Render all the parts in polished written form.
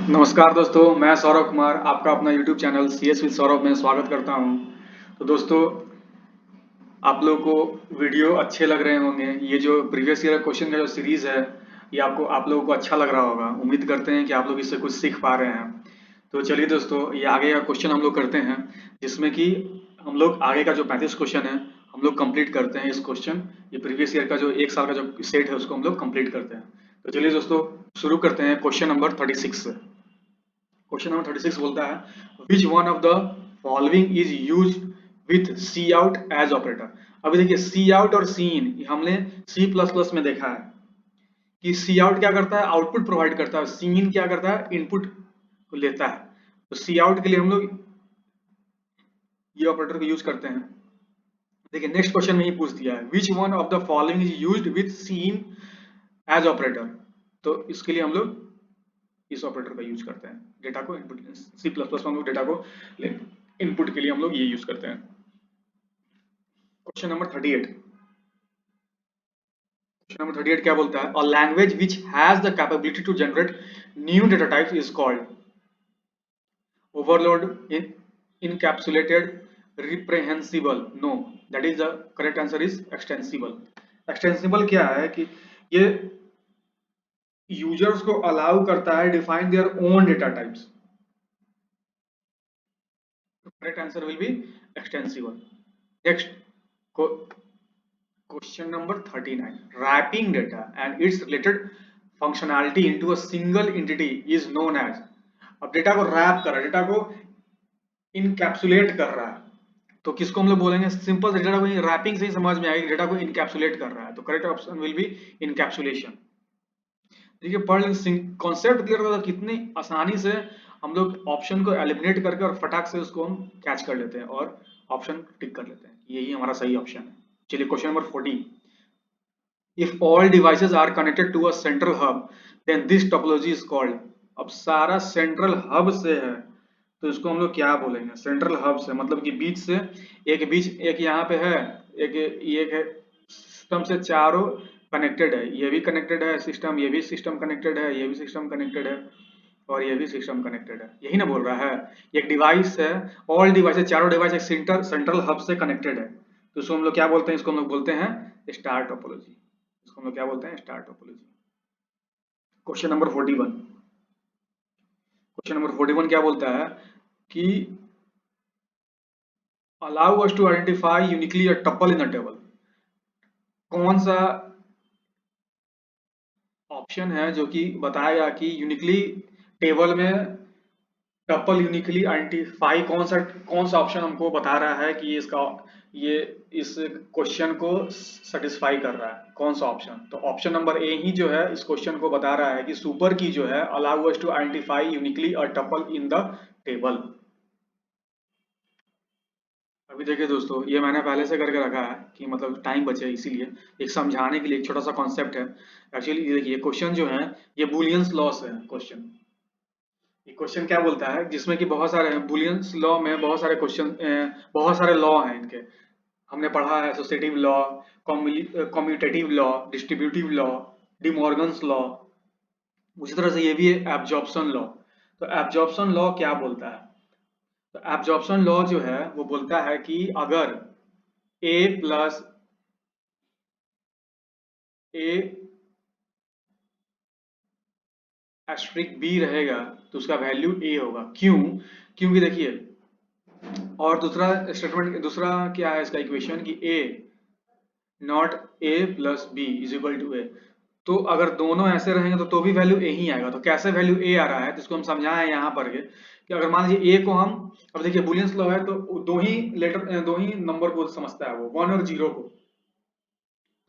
नमस्कार दोस्तों, मैं सौरभ कुमार आपका अपना YouTube channel CS with Saurabh में स्वागत करता हूं। तो दोस्तों, आप लोगों को वीडियो अच्छे लग रहे होंगे। ये जो प्रीवियस ईयर क्वेश्चन का जो सीरीज है, ये आप लोगों को अच्छा लग रहा होगा। उम्मीद करते हैं कि आप लोग इससे कुछ सीख पा रहे हैं। तो चलिए दोस्तों, ये आगे का क्वेश्चन हम लोग करते हैं, जिसमें कि हम लोग आगे का जो 35 क्वेश्चन है हम लोग कंप्लीट करते हैं। इस क्वेश्चन ये प्रीवियस ईयर का जो एक साल का जो सेट है उसको हम लोग कंप्लीट करते हैं। तो चलिए दोस्तों, शुरू करते हैं क्वेश्चन नंबर 36 से। क्वेश्चन नंबर 36 बोलता है which one of the following is use with C out as operator. अभी देखिए, सी आउट और सी इन हमने सी प्लस प्लस में देखा है कि सी आउट क्या करता है, आउटपुट प्रोवाइड करता है। सी इन क्या करता है, इनपुट को लेता है। तो सी आउट के लिए हम लोग ये ऑपरेटर को यूज करते हैं। देखिए, नेक्स्ट क्वेश्चन में ही पूछ दिया है which one of the following is used with C in as operator. तो इसके लिए हम लोग इस ऑपरेटर का यूज करते हैं। डेटा को इनपुट, सी प्लस प्लस में हम लोग डेटा को इनपुट के लिए हम लोग ये यूज करते हैं। Question number 38। क्वेश्चन नंबर 38 क्या बोलता है, a language which has the capability to generate new data types is called overload, in encapsulated, reprehensible. No, that is the correct answer is extensible. Extensible क्या है कि ये users को allow करता है define their own data types. Correct answer will be extensible. Next, question number 39. Wrapping data and its related functionality into a single entity is known as। अब data को rap कर रहा है, डेटा को encapsulate कर रहा है, तो किसको हम लोग बोलेंगे, सिंपल से डेटा को रैपिंग से ही समझ में आएगी, डेटा को इनकैप्सुलेट कर रहा है। तो correct option will be encapsulation. देखिए, पढ़ कॉन्सेप्ट क्लियर होता है, कितनी आसानी से हम लोग ऑप्शन को एलिमिनेट करके और फटाक से उसको हम कैच कर लेते हैं और ऑप्शन टिक कर लेते हैं, यही हमारा सही ऑप्शन है। चलिए question number 40। If all devices are connected to a central hub, then this topology is called। अब सारा सेंट्रल हब से है, तो इसको हम लोग क्या बोलेंगे, सेंट्रल हब से मतलब कि बीच एक यहाँ पे है, एक है सिस्टम से चारों कनेक्टेड है, ये भी कनेक्टेड है सिस्टम, ये भी सिस्टम कनेक्टेड है, ये भी सिस्टम कनेक्टेड है और ये भी सिस्टम कनेक्टेड है, यही ना बोल रहा है। एक डिवाइस है, ऑल डिवाइसेस, चारों डिवाइस एक सेंट्रल हब से कनेक्टेड है, तो इसको हम लोग क्या बोलते हैं, इसको हम लोग बोलते हैं स्टार टोपोलॉजी। इसको हम लोग क्या बोलते हैं, star topology. Question number 41। Question number 41 क्या बोलता है कि allow us to identify uniquely a tuple in a table. कौन सा ऑप्शन है जो कि बताएगा कि यूनिकली टेबल में टपल यूनिकली आइडेंटिफाई, कौन सा ऑप्शन हमको बता रहा है कि ये इस क्वेश्चन को सेटिस्फाई कर रहा है, कौन सा ऑप्शन। तो ऑप्शन नंबर ए ही जो है इस क्वेश्चन को बता रहा है कि सुपर की जो है allow us to identify uniquely a tuple in the table. अभी देखिए दोस्तों, ये मैंने पहले से करके रखा है कि मतलब टाइम बचे, इसीलिए एक समझाने के लिए एक छोटा सा कॉन्सेप्ट है। एक्चुअली देखिए, क्वेश्चन जो है ये बुलियंस लॉ से है क्वेश्चन। ये क्वेश्चन क्या बोलता है, जिसमें कि बहुत सारे बुलियंस लॉ में बहुत सारे क्वेश्चन, बहुत सारे लॉ हैं इनके। हमने पढ़ा है associative law, commutative law, distributive law, De Morgan's law. उसी तरह से ये भी है एब्जॉर्प्शन लॉ। तो एब्जॉर्प्शन लॉ क्या बोलता है, तो एब्जॉर्प्शन लॉ जो है वो बोलता है कि अगर a plus A asterisk B रहेगा तो उसका वैल्यू ए होगा। क्यों, क्योंकि देखिए, और दूसरा स्टेटमेंट, दूसरा क्या है इसका इक्वेशन कि a not a plus B is equal to A. तो अगर दोनों ऐसे रहेंगे तो भी वैल्यू ए ही आएगा। तो कैसे वैल्यू ए आ रहा है, तो इसको हम समझाएं यहाँ पर के कि अगर मान लीजिए ए को हम, अब देखिए बुलियंस लॉ है तो दो ही नंबर को समझता है वो, 1 और 0 को।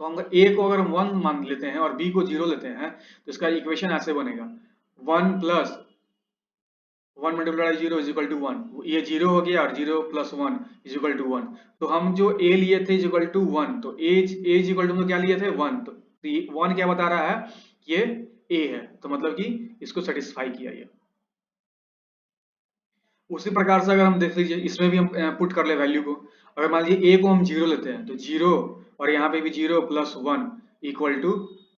तो हम ए को अगर हम 1 मान लेते हैं और बी को 0 लेते हैं तो इसका इक्वेशन ऐसे बनेगा 1 plus 1 multiply 0 is equal to 1। ये 0 हो गया और 0 प्लस 1 इज इक्वल टू 1। तो हम जो a लिए थे इज इक्वल टू 1, तो a इज इक्वल टू हम क्या लिए थे 1, तो 1 क्या बता रहा है, ये a है, तो मतलब कि इसको सेटिस्फाई किया ये। उसी प्रकार से अगर हम देख लीजिए, इसमें भी हम पुट कर ले वैल्यू को। अगर मान लीजिए a को हम 0 लेते हैं तो 0 और यहाँ पे भी 0 प्लस 1 इक्वल टू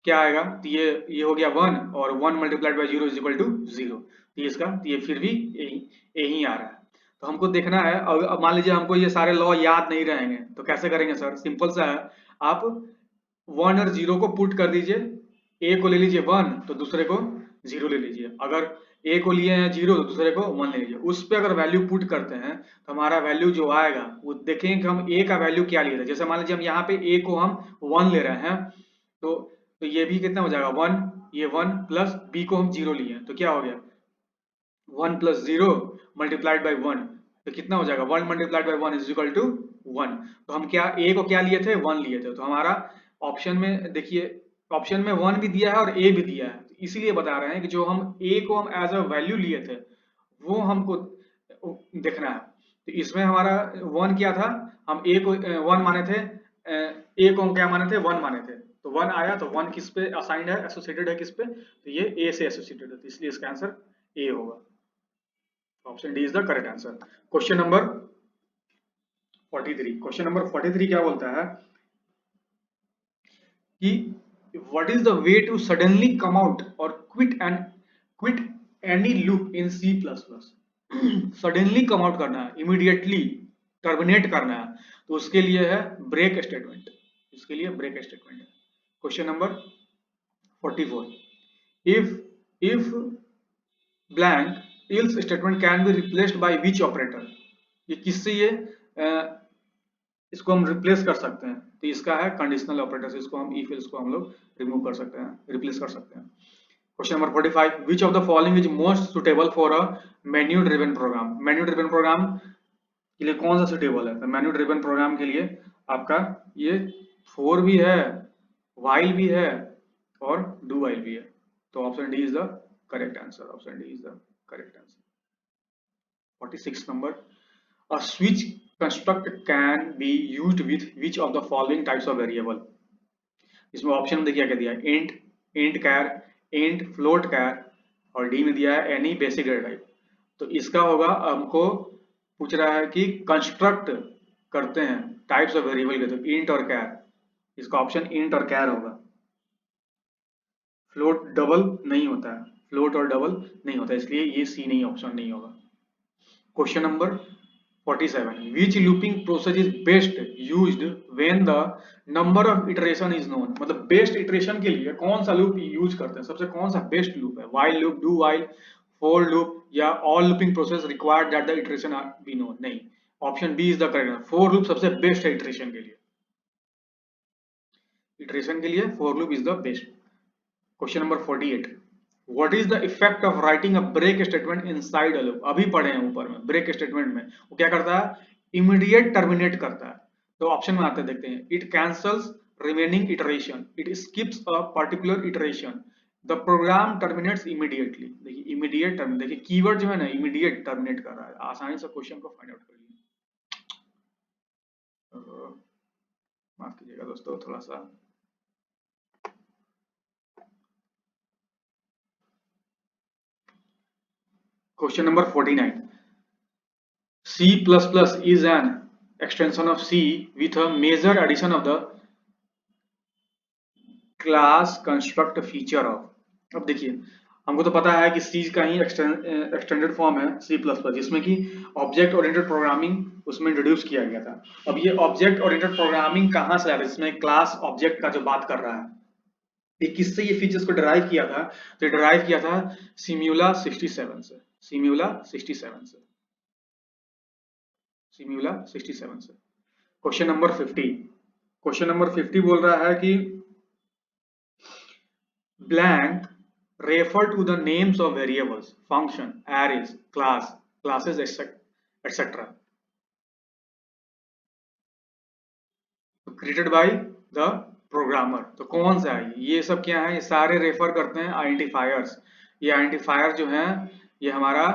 क्या आएगा, तो ये हो गया 1 और 1 multiplied by 0 is equal to 0। तो इसका ये फिर भी यही आ रहा है। तो हमको देखना है, अब मान लीजिए हमको ये सारे लॉ याद नहीं रहेंगे तो कैसे करेंगे सर, सिंपल सा है, आप 1 और 0 को पुट कर दीजिए, ए को ले लीजिए 1 तो दूसरे को 0 ले लीजिए, अगर ए को लिए हैं 0 तो दूसरे को 1 ले लीजिए। उस पे अगर वैल्यू पुट करते हैं तो हमारा वैल्यू जो आएगा वो देखेंगे कि हम ए का वैल्यू क्या लिए थे। जैसे मान लीजिए हम यहाँ पे ए को हम 1 ले रहे हैं, तो ये भी कितना हो जाएगा 1, ये 1 प्लस बी को हम 0 लिए हैं तो क्या हो गया 1 प्लस 0 मल्टीप्लाइड बाई 1, तो कितना हो जाएगा 1 multiplied by 1 is equal to 1। तो हम क्या ए को क्या लिए थे 1 लिए थे, तो हमारा ऑप्शन में देखिए, ऑप्शन में 1 भी दिया है और ए भी दिया है, तो इसीलिए बता रहे हैं कि जो हम ए को हम एज अ वैल्यू लिए थे वो हमको देखना है। तो इसमें हमारा 1 क्या था, हम ए को 1 माने थे, ए को हम क्या माने थे 1 माने थे, तो 1 आया, तो 1 किस पे असाइंड है, एसोसिएटेड है किस पे, तो ये ए से एसोसिएटेड है, तो इसलिए इसका आंसर ए होगा। Option D is the correct answer. Question number 43, question number 43 क्या बोलता है कि what is the way to suddenly come out और quit any loop in C plus plus. Suddenly come out करना है, इमीडिएटली टर्मिनेट करना है, तो उसके लिए है ब्रेक स्टेटमेंट, इसके लिए ब्रेक स्टेटमेंट है। Question number 44, if blank else statement can be replaced by which operator, ये किससे ये इसको हम रिप्लेस कर सकते हैं, तो इसका है कंडीशनल ऑपरेटर, इसको हम if else को हम लोग रिमूव कर सकते हैं, रिप्लेस कर सकते हैं। Question number 45, which of the following is most suitable for a menu driven program, menu driven program के लिए कौन सा सुटेबल है, तो मेन्यू ड्रिवन प्रोग्राम के लिए आपका ये फॉर भी है, while भी है और do while भी है, तो option D is the correct answer, option D is the correct answer. 46 number, a switch construct can be used with which of the following types of variable, इसमें option देखिए क्या दिया है, इंट कैर, int float कैर, और D में दिया है any basic data type. तो इसका होगा, हमको पूछ रहा है कि कंस्ट्रक्ट करते हैं टाइप्स ऑफ वेरिएबल के, तो इंट और कैर, इसका ऑप्शन इंट और कैर होगा। फ्लोट डबल नहीं होता है, फ्लोट और डबल नहीं होता, इसलिए ये सी नहीं, ऑप्शन नहीं होगा। Question number 47, which looping process is best used when the number of iteration is known, मतलब बेस्ट इटरेशन के लिए कौन सा लूप यूज करते हैं, सबसे कौन सा बेस्ट लूप है, while loop, do while, for loop, या all looping process required that the iteration be known, नहीं, option B is the correct, for loop सबसे बेस्ट है इटरेशन के लिए, इटरेशन के लिए for loop is the best. Question number 48, What is the effect of writing a break statement inside a loop, अभी पढ़े हैं ऊपर में, ब्रेक स्टेटमेंट में वो क्या करता है, इमीडिएट टर्मिनेट करता है। तो ऑप्शन में आते देखते हैं, it cancels remaining iteration, it skips a particular iteration, the program terminates immediately. देखिए इमीडिएट टर्मिनेट, देखिए कीवर्ड जो है ना इमीडिएट टर्मिनेट कर रहा है, आसानी से क्वेश्चन को फाइंड आउट कर लीजिए। माफ कीजिएगा दोस्तों, थोड़ा सा question number 49, C++ is an extension of C with a major addition of the class construct feature of। अब देखिए हमको तो पता है कि C का ही एक्सटेंडेड फॉर्म है C++, जिसमें कि ऑब्जेक्ट ओरिएंटेड प्रोग्रामिंग उसमें इंट्रोड्यूस किया गया था। अब ये ऑब्जेक्ट ओरिएंटेड प्रोग्रामिंग कहाँ से आ रहा है, इसमें क्लास ऑब्जेक्ट का जो बात कर रहा है, ये किससे ये फीचर्स को डिराइव किया था, तो डिराइव किया था सिम्युला 67 से, सिम्युला 67 से, सिम्युला 67 से। क्वेश्चन नंबर 50, क्वेश्चन नंबर 50 बोल रहा है कि blank refer to the names of variables, function, arrays, classes, etc. created by the programmer। तो कौन सा है ये सब, क्या है, ये सारे रेफर करते हैं आइडेंटिफायर्स। ये आइडेंटिफायर जो है ये हमारा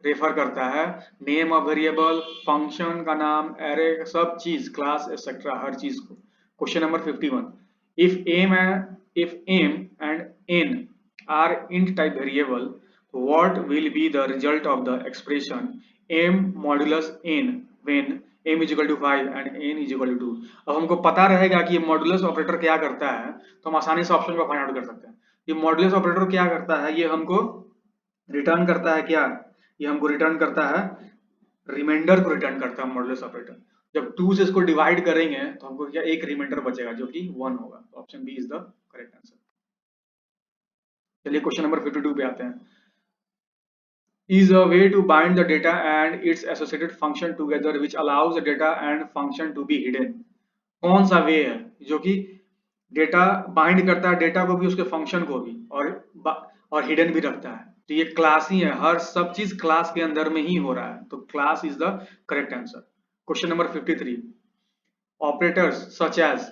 रेफर करता है नेम ऑफ वेरिएबल, फंक्शन का नाम, एरे, सब चीज, क्लास एक्सेट्रा, हर चीज को। Question number 51, if aim and n are int type variable, what will be the result of the expression m modulus n when m is equal to 5 and n is equal to 2। अब हमको पता रहेगा कि ये modulus operator क्या करता है, तो हम आसानी से ऑप्शन को फाइंड आउट कर सकते हैं। ये मॉडुलस ऑपरेटर क्या करता है, ये हमको रिटर्न करता है क्या, ये हमको रिटर्न करता है रिमाइंडर को रिटर्न करता है मॉडुलस ऑपरेटर। जब 2 से इसको डिवाइड करेंगे तो हमको क्या एक रिमाइंडर बचेगा जो कि 1 होगा। तो option B is the correct answer. चलिए क्वेश्चन नंबर 52 पे आते हैं। Is a way to bind the data and its associated function together which allows the data and function to be hidden। कौन सा वे है जो कि डेटा बाइंड करता है, डेटा को भी उसके फंक्शन को भी, और हिडन भी रखता है। तो ये क्लास ही है, हर सब चीज क्लास के अंदर में ही हो रहा है, तो class is the correct answer. Question number 53। Operators such as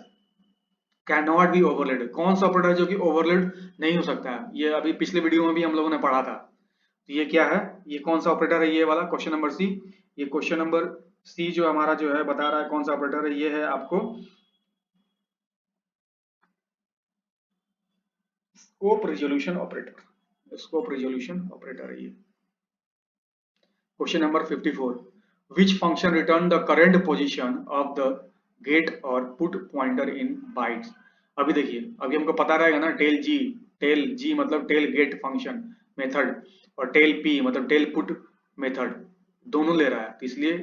can not be overloaded. कौन सा ऑपरेटर जो कि ओवरलेड नहीं हो सकता है, ये अभी पिछले वीडियो में भी हम लोगों ने पढ़ा था। तो ये क्या है, ये कौन सा ऑपरेटर है, ये वाला क्वेश्चन नंबर सी। ये क्वेश्चन नंबर सी जो हमारा जो है बता रहा है कौन सा ऑपरेटर है, ये है आपको scope resolution operator. Scope resolution operator है ये। Question number 54। Which function return the current position of the get और पुट पॉइंटर इन बाइट्स। अभी देखिए, अभी हमको पता रहेगा ना, टेल जी मतलब टेल गेट फंक्शन मेथड, और टेल पी मतलब टेल पुट मेथड, दोनों ले रहा है, तो इसलिए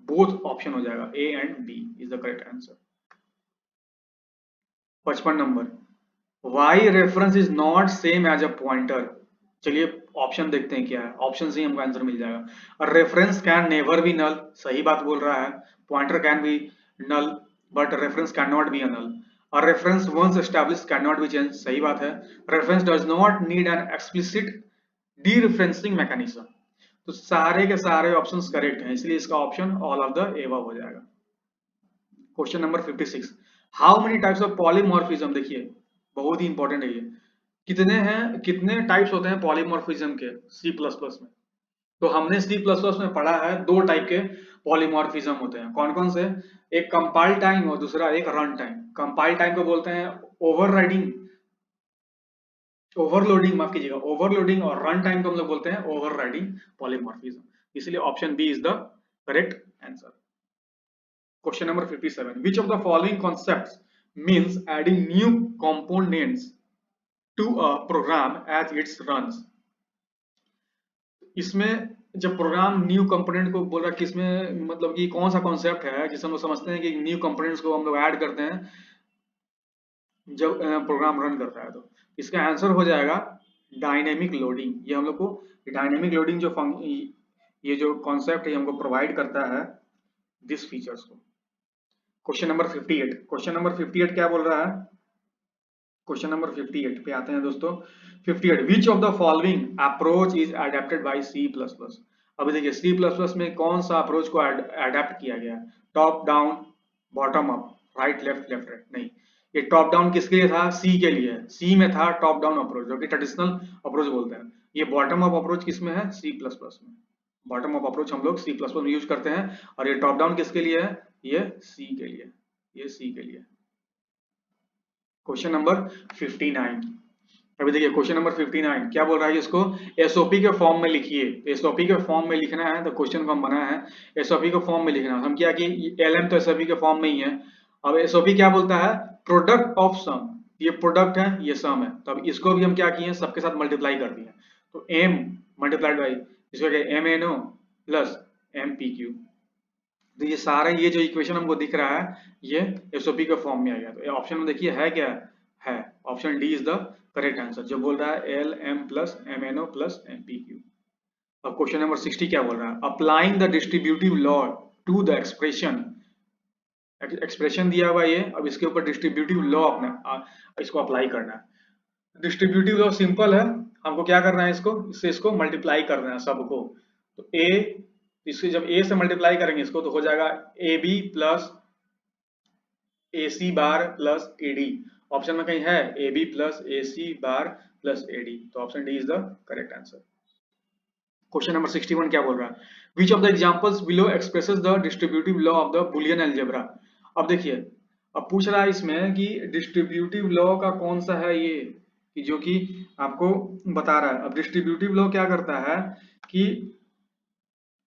बोथ ऑप्शन हो जाएगा, A and B is the correct answer. 55 number. Why reference is not same as a pointer. चलिए ऑप्शन देखते हैं क्या है, ऑप्शन से ही हमको आंसर मिल जाएगा। Reference can never be null, सही बात बोल रहा है। Pointer can be null but reference can not be a null. और reference once established can not be change, सही बात है। Reference does not need an explicit dereferencing mechanism. तो सारे के सारे ऑप्शंस करेक्ट हैं, इसलिए इसका option all of the above हो जाएगा। Question number 56। How many types of polymorphism, देखिए बहुत ही इंपॉर्टेंट है ये। कितने हैं, कितने टाइप्स होते हैं पॉलीमॉर्फिज्म के सी प्लस प्लस में। तो हमने सी प्लस प्लस में पढ़ा है दो टाइप के पॉलीमॉर्फिज्म होते हैं। कौन कौन से, एक कंपाइल टाइम और दूसरा एक रन टाइम। कंपाइल टाइम को बोलते हैं ओवरराइडिंग, ओवरलोडिंग, माफ कीजिएगा, ओवरलोडिंग, और रन टाइम को हम लोग बोलते हैं ओवरराइडिंग पॉलीमॉर्फिज्म। इसलिए option B is the correct answer. Question number 57. Which of the following concepts means adding new components to a program as it runs? इसमें जब प्रोग्राम न्यू कंपोनेंट को बोल रहा है कि इसमें मतलब कि कौन सा कॉन्सेप्ट है जिसे हम लोग समझते हैं कि न्यू कंपोनेंट्स को हम लोग ऐड करते हैं जब प्रोग्राम रन करता है। तो इसका आंसर हो जाएगा डायनेमिक लोडिंग। ये हम लोग को डायनेमिक लोडिंग जो ये जो कॉन्सेप्ट है हमको प्रोवाइड करता है दिस फीचर्स को। Question number 58। क्वेश्चन नंबर 58 क्या बोल रहा है, क्वेश्चन नंबर 58 पे आते हैं दोस्तों। 58 which of the following approach is adapted by C plus plus. अभी देखिए सी प्लस प्लस में कौन सा अप्रोच को अडेप्ट किया गया, top down, bottom up, right left, left right, नहीं। ये टॉप डाउन किसके लिए था, सी के लिए। सी में था टॉप डाउन अप्रोच जो कि ट्रेडिशनल अप्रोच बोलते हैं। ये बॉटम अप अप्रोच किसमें है, सी प्लस प्लस में। बॉटम अप अप्रोच हम लोग सी प्लस प्लस में यूज करते हैं, और ये टॉप डाउन किसके लिए है, ये सी के लिए, ये सी के लिए। Question number 59। अभी देखिए क्वेश्चन नंबर 59 क्या बोल रहा है, इसको एसओपी के फॉर्म में लिखिए। एसओपी के फॉर्म में लिखना है, तो क्वेश्चन को हम बना है एसओपी के फॉर्म में लिखना है। हम क्या कि एलएम तो एसओपी के फॉर्म में ही है। अब एसओपी क्या बोलता है, प्रोडक्ट ऑफ सम, ये प्रोडक्ट है ये सम है, तो अब इसको भी हम क्या किए, सबके साथ मल्टीप्लाई कर दिए। तो एम मल्टीप्लाइड बाई इसको क्या, M N O plus M P Q. तो ये सारा ये जो इक्वेशन हमको दिख रहा है ये एसओपी के फॉर्म में आ गया। तो ऑप्शन में देखिए है क्या है, option D is the correct answer, जो बोल रहा है L M plus M N O plus M P Q. अब क्वेश्चन नंबर 60 क्या बोल रहा है, applying the distributive law to the expression. Expression दिया हुआ ये, अब इसके ऊपर डिस्ट्रीब्यूटिव लॉ अपना इसको अप्लाई करना है। डिस्ट्रीब्यूटिव लॉ सिंपल है, हमको क्या करना है, इससे इसको मल्टीप्लाई करना है सबको। तो ए, इससे जब ए से मल्टीप्लाई करेंगे इसको तो हो जाएगा A B plus A C bar plus A D. Option में कहीं है A B plus A C bar plus A D, तो option D is the correct answer. Question number 61 क्या बोल रहा है, which of the examples below expresses the distributive law of the Boolean algebra. अब देखिए, अब पूछ रहा है इसमें कि डिस्ट्रीब्यूटिव लॉ का कौन सा है ये, कि जो कि आपको बता रहा है। अब डिस्ट्रीब्यूटिव लॉ क्या करता है कि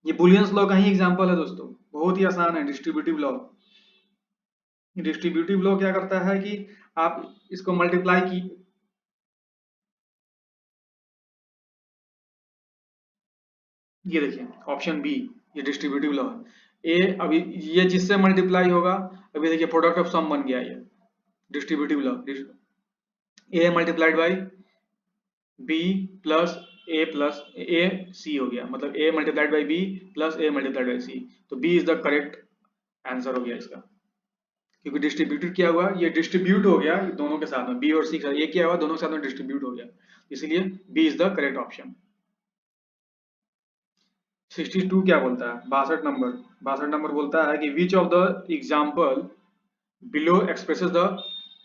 ये बुलियंस लॉ का ही एग्जांपल है दोस्तों। बहुत ही आसान है डिस्ट्रीब्यूटिव लॉ। डिस्ट्रीब्यूटिव लॉ क्या करता है कि आप इसको मल्टीप्लाई की, ये देखिए ऑप्शन बी, ये डिस्ट्रीब्यूटिव लॉ है। ए अभी ये जिससे मल्टीप्लाई होगा, अभी देखिए प्रोडक्ट ऑफ सम बन गया ये distributive law. A multiplied by B plus A C हो गया, मतलब A multiplied by B plus A multiplied by C. तो B is the correct answer हो गया इसका, क्योंकि डिस्ट्रीब्यूटेड क्या हुआ, ये डिस्ट्रीब्यूट हो गया दोनों के साथ में, बी और सी के साथ, ये क्या हुआ दोनों के साथ में डिस्ट्रीब्यूट हो गया, इसलिए B is the correct option. 62 क्या बोलता है, 62 नंबर बोलता है कि which of the example below expresses the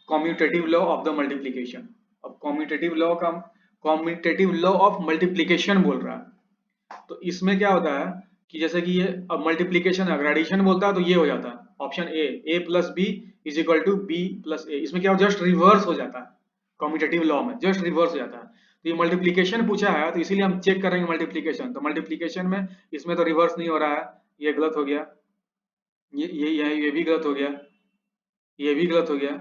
commutative law of the multiplication. अब कॉम्यूटेटिव लॉ ऑफ मल्टीप्लीकेशन बोल रहा है, तो इसमें क्या होता है कि जैसे कि ये अब मल्टीप्लीकेशन अगर एडिशन बोलता है तो ये हो जाता है option A plus B is equal to B plus A. इसमें क्या हो, जस्ट रिवर्स हो जाता है, कॉम्यूटेटिव लॉ में जस्ट रिवर्स हो जाता है। तो ये मल्टीप्लीकेशन पूछा है तो इसीलिए हम चेक करेंगे मल्टीप्लीकेशन, तो मल्टीप्लीकेशन में इसमें तो रिवर्स नहीं हो रहा है, ये गलत हो गया, ये भी गलत हो गया, ये भी गलत हो गया।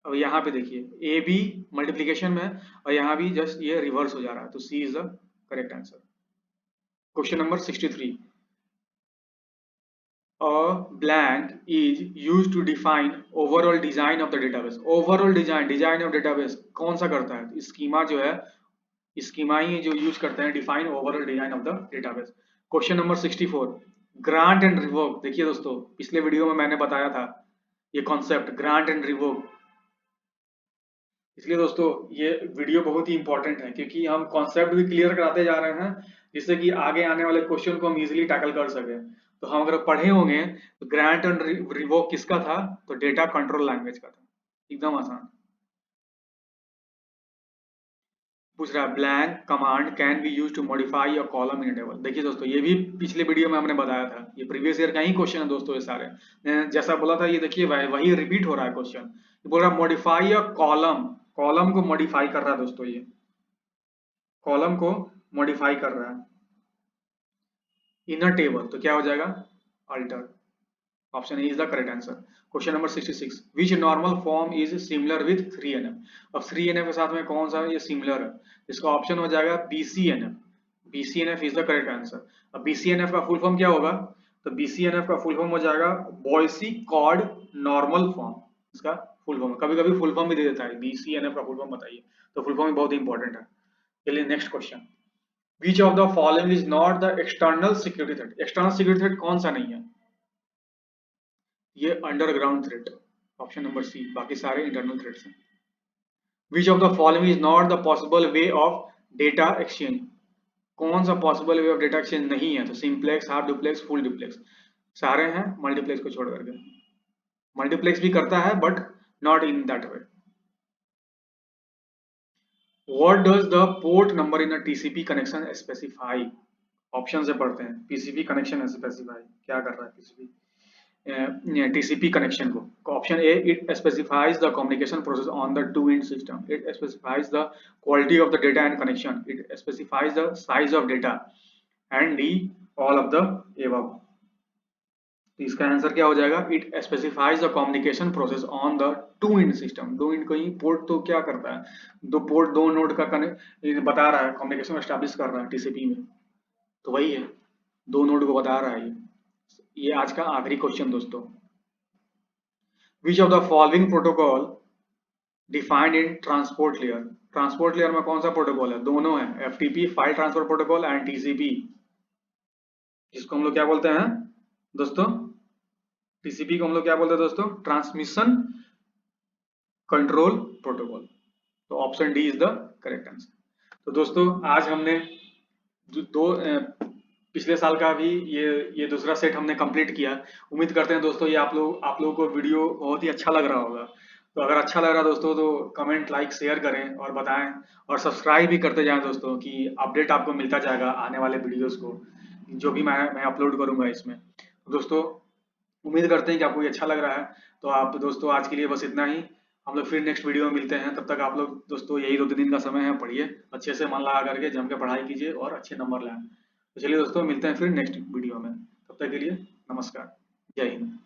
अब यहाँ पे देखिए ए बी मल्टीप्लीकेशन में और यहाँ भी जस्ट ये रिवर्स हो जा रहा है, तो C is the correct answer. Question number 63, a blank is used to define overall design of the database। overall design of database कौन सा करता है, स्कीमा जो है, स्कीमा ही जो यूज करते हैं define overall design of the database. Question number 64, grant and revoke. देखिए दोस्तों पिछले वीडियो में मैंने बताया था ये कॉन्सेप्ट ग्रांट एंड रिवोक, इसलिए दोस्तों ये वीडियो बहुत ही इंपॉर्टेंट है क्योंकि हम कॉन्सेप्ट भी क्लियर कराते जा रहे हैं जिससे कि आगे आने वाले क्वेश्चन को हम इजीली टैकल कर सके। तो हम अगर पढ़े होंगे तो ग्रांट एंड रिवोक किसका था, तो डेटा कंट्रोल लैंग्वेज का था, एकदम आसान। पूछ रहा है blank command can be use to modify a column in table. देखिए दोस्तों ये भी पिछले वीडियो में हमने बताया था, ये प्रीवियस ईयर का ही क्वेश्चन है दोस्तों, ये सारे जैसा बोला था ये देखिए वही रिपीट हो रहा है क्वेश्चन। ये बोल रहा है मॉडिफाई अ कॉलम, कॉलम को मॉडिफाई कर रहा है दोस्तों, ये कॉलम को मॉडिफाई कर रहा है इन अ टेबल, तो क्या हो जाएगा alter, option A is the correct answer. Question number 66, which normal form is similar with 3NF। अब 3NF के साथ में कौन सा ये सिमिलर है, इसका ऑप्शन हो जाएगा BCNF, BCNF is the correct answer. अब BCNF का फुल फॉर्म क्या होगा, तो BCNF का फुल फॉर्म हो जाएगा बॉयसी कॉर्ड नॉर्मल फॉर्म, इसका फुल फॉर्म। कभी कभी फुल फॉर्म भी दे देता है, BCNF का फुल फॉर्म बताइए, तो फुल फॉर्म बहुत इंपॉर्टेंट है। चलिए next question, which of the following is not the external security threat. External security threat कौन सा नहीं है, ये underground threat, option number C, बाकी सारे इंटरनल थ्रेट्स हैं। Which of the following is not the possible way of data exchange, कौन सा possible way of data exchange नहीं है, तो simplex, half duplex, full duplex, सारे हैं मल्टीप्लेक्स को छोड़ करके। मल्टीप्लेक्स भी करता है but not in that way. What does the port number in a TCP connection specify, option से पढ़ते हैं, TCP कनेक्शन स्पेसिफाई क्या कर रहा है TCP, TCP connection को। Option A, it specifies the communication process on the two-end system, it specifies the quality of the data and connection, it specifies the size of data, and D, all of the above। तो इसका answer क्या हो जाएगा, it specifies the communication process on the two end system. दो end को ही port तो क्या करता है, दो पोर्ट दो नोड का बता रहा है, कम्युनिकेशन एस्टैब्लिश कर रहा है TCP में, तो वही है, दो नोड को बता रहा है ये आज का आखिरी क्वेश्चन दोस्तों। विच of the following protocol defined in transport layer, transport layer में कौन सा प्रोटोकॉल है, दोनों है, FTP file transfer protocol and TCP, जिसको हम लोग क्या बोलते हैं दोस्तों, TCP को हम लोग क्या बोलते हैं दोस्तों, ट्रांसमिशन कंट्रोल प्रोटोकॉल। तो option D is the correct answer. तो दोस्तों आज हमने पिछले साल का भी ये दूसरा सेट हमने कंप्लीट किया। उम्मीद करते हैं दोस्तों ये आप लोगों को वीडियो बहुत ही अच्छा लग रहा होगा। तो अगर अच्छा लग रहा है दोस्तों तो कमेंट लाइक शेयर करें और बताएं, और सब्सक्राइब भी करते जाएं दोस्तों, कि अपडेट आपको मिलता जाएगा आने वाले वीडियोस को, जो भी मैं अपलोड करूंगा इसमें। तो दोस्तों उम्मीद करते हैं कि आपको ये अच्छा लग रहा है। तो आप दोस्तों आज के लिए बस इतना ही, हम लोग फिर नेक्स्ट वीडियो में मिलते हैं। तब तक आप लोग दोस्तों यही 2-3 दिन का समय है, पढ़िए अच्छे से, मन लगा करके जम के पढ़ाई कीजिए और अच्छे नंबर लाएं। तो चलिए दोस्तों मिलते हैं फिर नेक्स्ट वीडियो में। तक के लिए नमस्कार, जय हिंद।